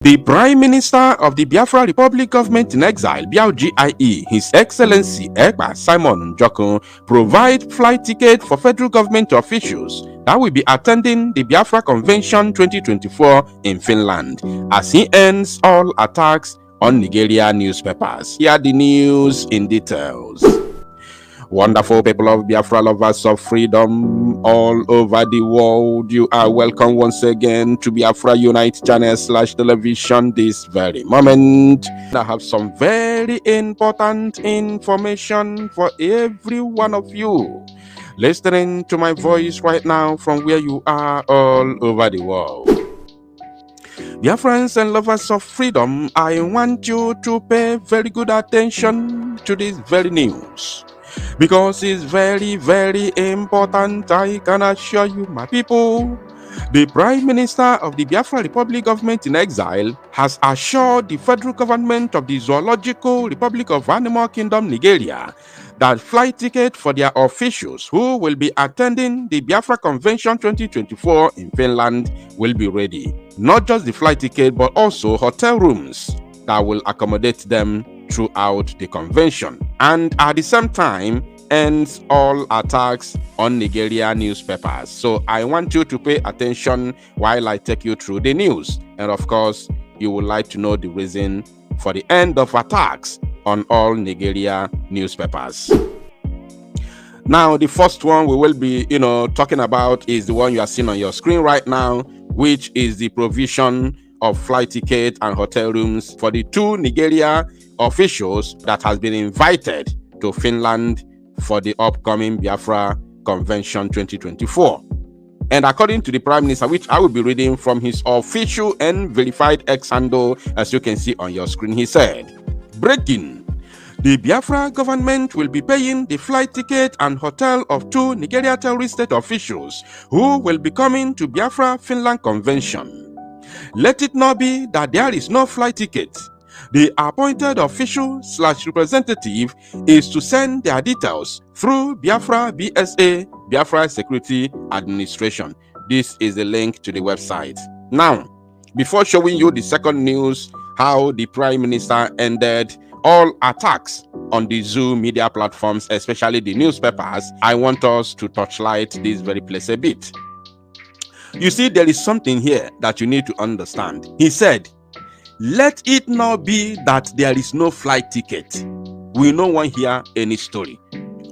The Prime Minister of the Biafra Republic Government in Exile, BRGIE, His Excellency Ekpa Simon Njoko, provide flight ticket for federal government officials that will be attending the Biafra Convention 2024 in Finland as he ends all attacks on Nigeria newspapers. Here are the news in details. Wonderful people of Biafra, lovers of freedom all over the world, you are welcome once again to Biafra Unite channel / television this very moment. I have some very important information for every one of you listening to my voice right now from where you are all over the world. Dear friends and lovers of freedom, I want you to pay very good attention to this very news, because it's very, very important. I can assure you, my people, the Prime Minister of the Biafra Republic Government in Exile has assured the federal government of the Zoological Republic of Animal Kingdom, Nigeria, that flight ticket for their officials who will be attending the Biafra Convention 2024 in Finland will be ready. Not just the flight ticket, but also hotel rooms that will accommodate them throughout the convention, and at the same time ends all attacks on Nigeria newspapers. So I want you to pay attention while I take you through the news, and of course you would like to know the reason for the end of attacks on all Nigeria newspapers. Now, the first one we will be talking about is the one you are seeing on your screen right now, which is the provision of flight ticket and hotel rooms for the 2 Nigeria officials that has been invited to Finland for the upcoming Biafra Convention 2024. And according to the Prime Minister, which I will be reading from his official and verified X handle, as you can see on your screen, he said, breaking: the Biafra government will be paying the flight ticket and hotel of 2 Nigeria terrorist state officials who will be coming to Biafra Finland Convention. Let it not be that there is no flight ticket. The appointed official / representative is to send their details through Biafra BSA, Biafra Security Administration. This is the link to the website. Now, before showing you the second news, how the Prime Minister ended all attacks on the zoo media platforms, especially the newspapers, I want us to touchlight this very place a bit. You see, there is something here that you need to understand. He said, let it not be that there is no flight ticket. We no one hear any story.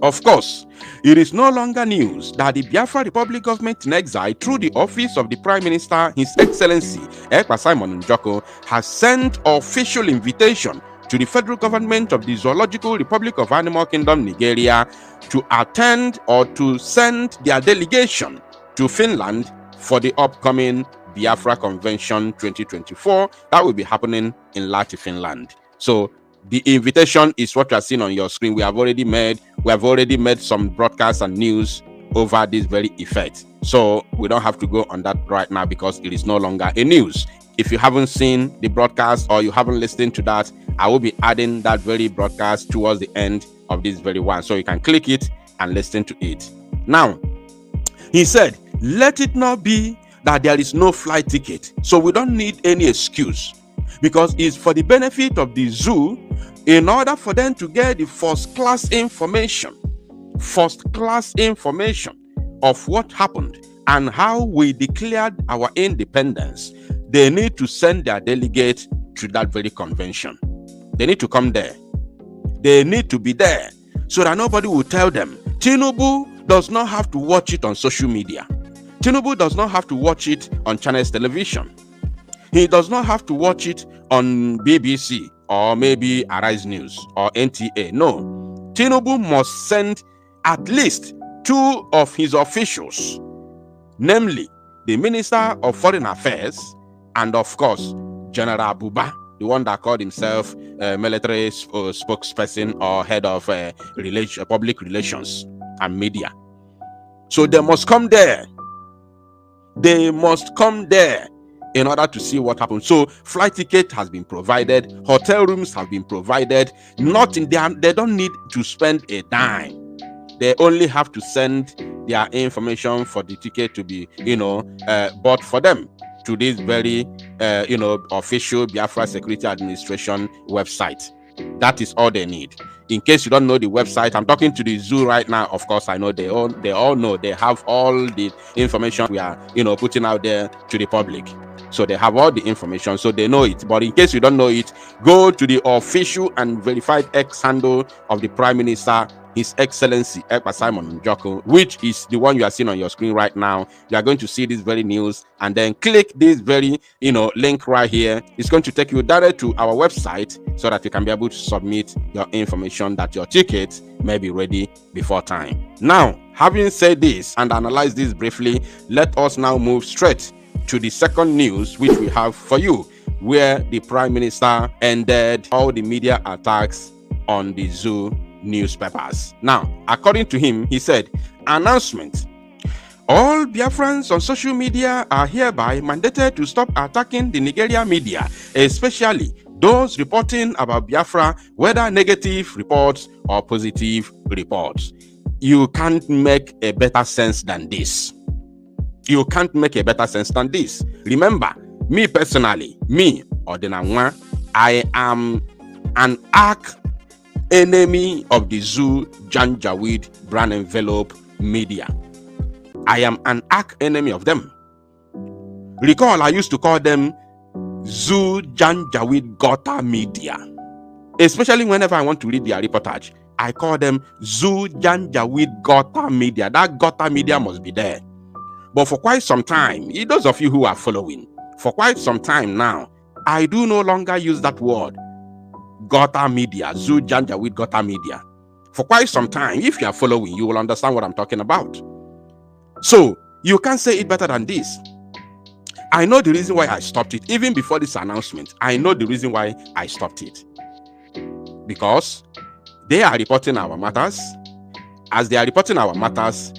Of course, it is no longer news that the Biafra Republic Government in Exile, through the office of the Prime Minister, His Excellency Ekpa Simon Njoko, has sent official invitation to the federal government of the Zoological Republic of Animal Kingdom, Nigeria, to attend or to send their delegation to Finland for the upcoming Biafra Convention 2024 that will be happening in Lahti, Finland. So the invitation is what you are seeing on your screen. We have already made some broadcasts and news over this very effect. So we don't have to go on that right now because it is no longer a news. If you haven't seen the broadcast or you haven't listened to that, I will be adding that very broadcast towards the end of this very one, so you can click it and listen to it. Now, he said, let it not be that there is no flight ticket. So we don't need any excuse, because it's for the benefit of the zoo, in order for them to get the first class information of what happened and how we declared our independence. They need to send their delegate to that very convention. They need to come there. They need to be there so that nobody will tell them. Tinubu does not have to watch it on social media. Tinubu does not have to watch it on Channels Television. He does not have to watch it on BBC or maybe Arise News or NTA. No. Tinubu must send at least 2 of his officials, namely the Minister of Foreign Affairs and, of course, General Buba, the one that called himself military spokesperson or head of public relations and media. So they must come there. They must come there in order to see what happens. So flight ticket has been provided, hotel rooms have been provided. They don't need to spend a dime. They only have to send their information for the ticket to be, bought for them to this very, official Biafra Security Administration website. That is all they need. In case you don't know the website, I'm talking to the zoo right now. Of course, I know they all know. They have all the information we are, putting out there to the public. So they have all the information, so they know it. But in case you don't know it, go to the official and verified X handle of the Prime Minister, His Excellency Ekpa Simon Njoku, which is the one you are seeing on your screen right now. You are going to see this very news, and then click this very, link right here. It's going to take you direct to our website so that you can be able to submit your information that your ticket may be ready before time. Now, having said this and analyzed this briefly, let us now move straight to the second news which we have for you, where the Prime Minister ended all the media attacks on the zoo newspapers. Now, according to him, he said, announcement: all Biafrans on social media are hereby mandated to stop attacking the Nigeria media, especially those reporting about Biafra, whether negative reports or positive reports. You can't make a better sense than this. You can't make a better sense than this. Remember, me personally, Odinanwa, I am an arch enemy of the Zoo Janjaweed brand envelope media. I am an arch enemy of them. Recall, I used to call them Zoo Janjaweed Gota Media. Especially whenever I want to read their reportage, I call them Zoo Janjaweed Gota Media. That Gota Media must be there. But for quite some time, those of you who are following, for quite some time now, I do no longer use that word, Gota Media, Zoo Janjaweed Gota Media. For quite some time, if you are following, you will understand what I'm talking about. So, you can't say it better than this. I know the reason why I stopped it. Even before this announcement, I know the reason why I stopped it. Because they are reporting our matters. As they are reporting our matters,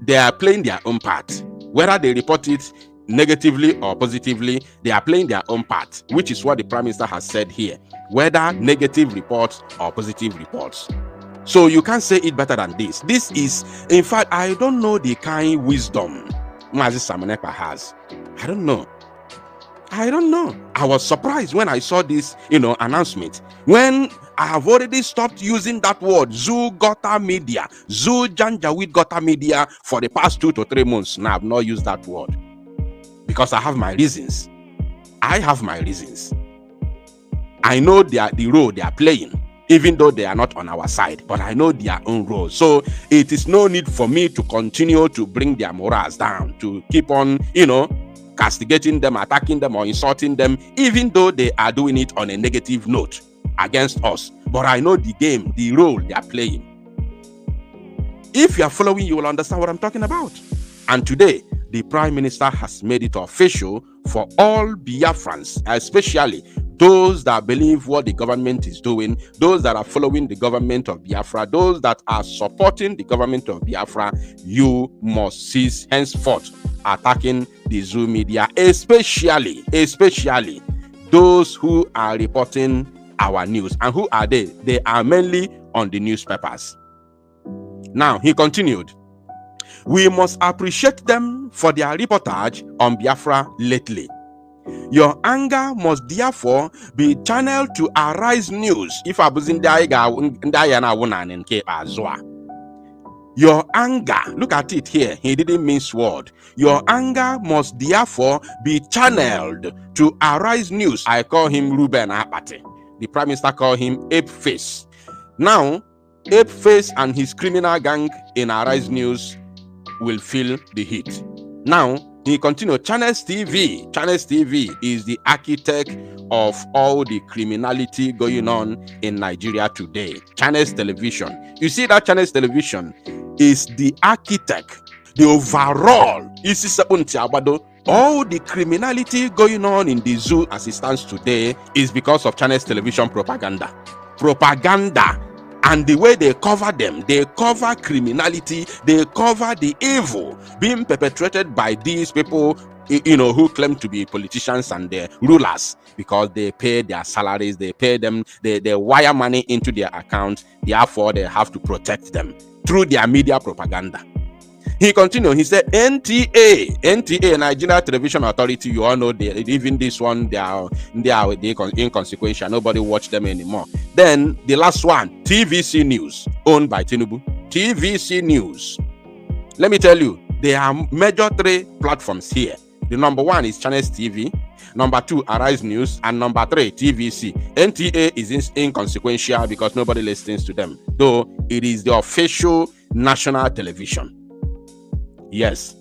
they are playing their own part. Whether they report it negatively or positively, they are playing their own part, which is what the Prime Minister has said here, whether negative reports or positive reports. So you can't say it better than this. This is, in fact, I don't know the kind of wisdom Mazi Samonepa has. I don't know. I was surprised when I saw this, announcement. When I have already stopped using that word, Zoo Gota Media, Zoo Janjaweed Gota Media, for the past 2 to 3 months now. I have not used that word because I have my reasons. I know the role they are playing, even though they are not on our side, but I know their own role. So it is no need for me to continue to bring their morals down, to keep on, castigating them, attacking them, or insulting them, even though they are doing it on a negative note against us. But I know the game, the role they are playing. If you are following, you will understand what I'm talking about. And today, the Prime Minister has made it official for all Biafrans, especially those that believe what the government is doing, those that are following the government of Biafra, those that are supporting the government of Biafra. You must cease henceforth attacking the Zoo media, especially those who are reporting our news. And who are they? They are mainly on the newspapers. Now, he continued, we must appreciate them for their reportage on Biafra lately. Your anger must therefore be channeled to Arise News. If your anger, look at it here, he didn't mince word. Your anger must therefore be channeled to Arise News. I call him Ruben Apate. The Prime Minister called him Ape Face. Now, Ape Face and his criminal gang in Arise News will feel the heat. Now, he continued, Channels TV. Channels TV is the architect of all the criminality going on in Nigeria today. Channels Television. You see that Channels Television is the architect, the overall. All the criminality going on in the zoo as it stands today is because of Channels Television propaganda. And the way they cover them, they cover criminality, they cover the evil being perpetrated by these people, who claim to be politicians and their rulers, because they pay their salaries, they pay them, they wire money into their account. Therefore, they have to protect them through their media propaganda. He continued, he said, NTA, Nigeria Television Authority, you all know, even this one, they are inconsequential. Nobody watch them anymore. Then the last one, TVC News, owned by Tinubu. TVC News. Let me tell you, there are major 3 platforms here. The number 1 is Channels TV, number 2, Arise News, and number 3, TVC. NTA is inconsequential because nobody listens to them, though it is the official national television. Yes,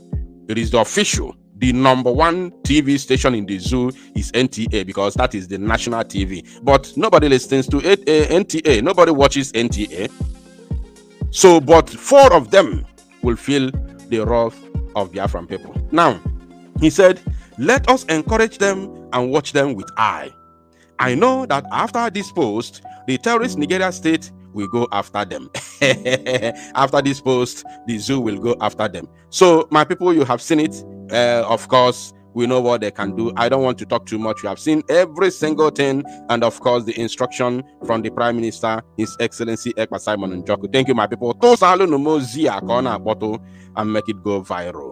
it is the official. The number 1 TV station in the zoo is NTA because that is the national TV. But nobody listens to NTA. Nobody watches NTA. So, but 4 of them will feel the wrath of Biafran people. Now, he said, let us encourage them and watch them with eye. I know that after this post, the terrorist Nigeria state will go after them. After this post, the zoo will go after them. So, my people, you have seen it. Of course, we know what they can do. I don't want to talk too much. You have seen every single thing, and of course, the instruction from the Prime Minister, His Excellency Ekpa Simon Njoku. Thank you, my people. And make it go viral.